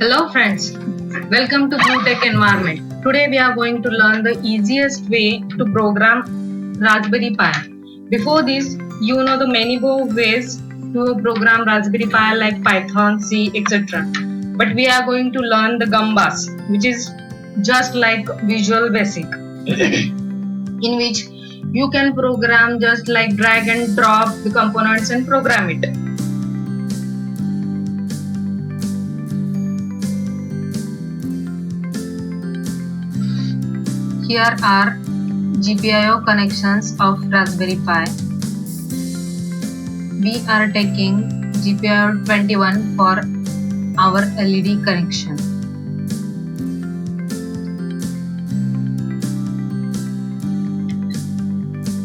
Hello friends, welcome to bluetech.environment. Today we are going to learn the easiest way to program Raspberry Pi. Before this, you know the many more ways to program Raspberry Pi like Python, C, etc. But we are going to learn the Gambas, which is just like Visual Basic, in which you can program just like drag and drop the components and program it. Here are GPIO connections of Raspberry Pi. We are taking GPIO 21 for our LED connection.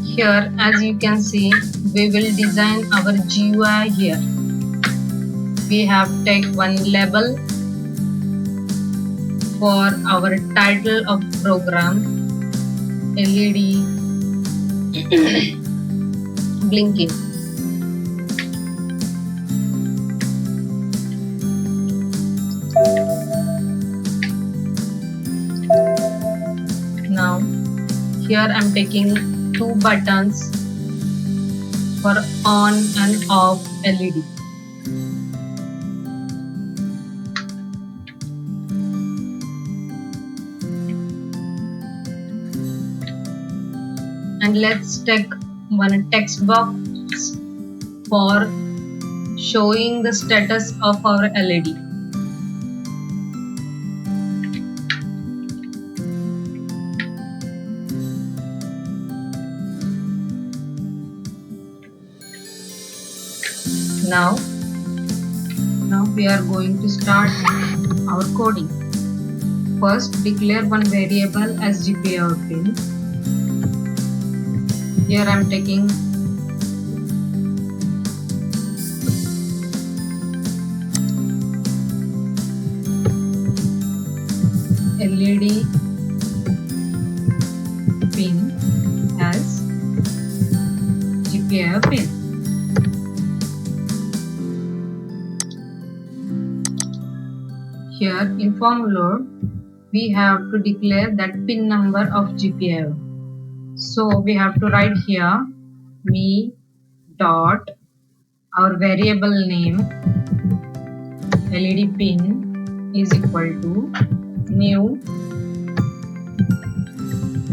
Here, as you can see, we will design our GUI here. We have take one label for our title of program, LED blinking. Now here I am taking two buttons for on and off LED. And let's take one text box for showing the status of our LED. Now we are going to start our coding. First, declare one variable as GPIO pin. Here I am taking LED pin as GPIO pin. Here in form load, we have to declare that pin number of GPIO. So we have to write here me dot our variable name LED pin is equal to new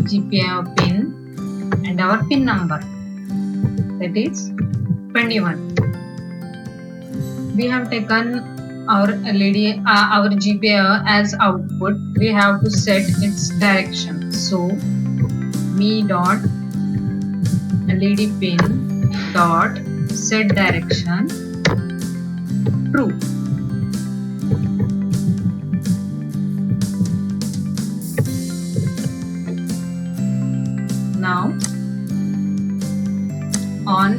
GPIO pin and our pin number, that is 21. We have taken our LED, our GPIO as output. We have to set its direction. So me dot LED pin dot set direction true. Now on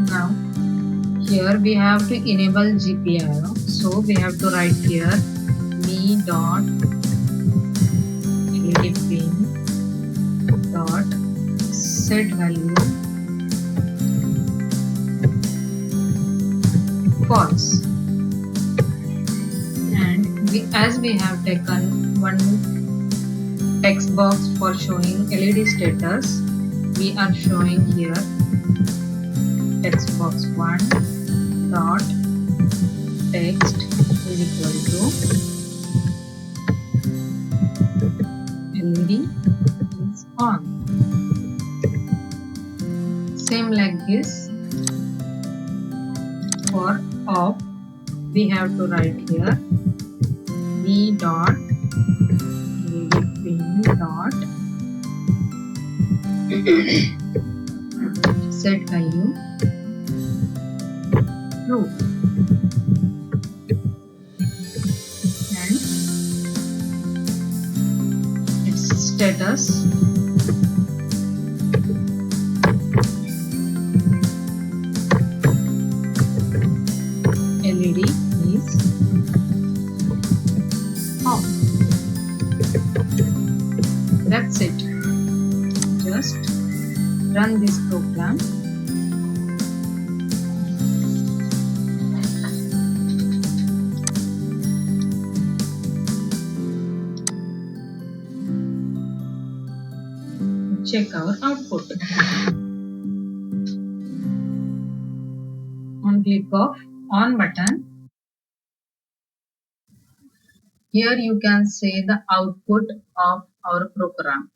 now here we have to enable GPIO, so we have to write here me dot LED pin dot set value false, and as we have taken one text box for showing LED status, we are showing here text box 1 dot text is equal to LED is on. Same like this for off, we have to write here me dot LED pin dot set value true, and its status LED is on. That's it. Just run this program. check our output. On click of on button, here you can see the output of our program.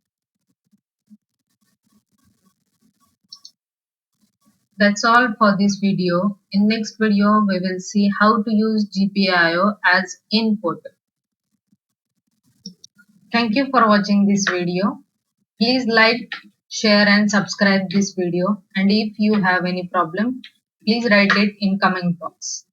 That's all for this video. In next video, we will see how to use GPIO as input. Thank you for watching this video. Please like, share and subscribe this video. And if you have any problem, please write it in comment box.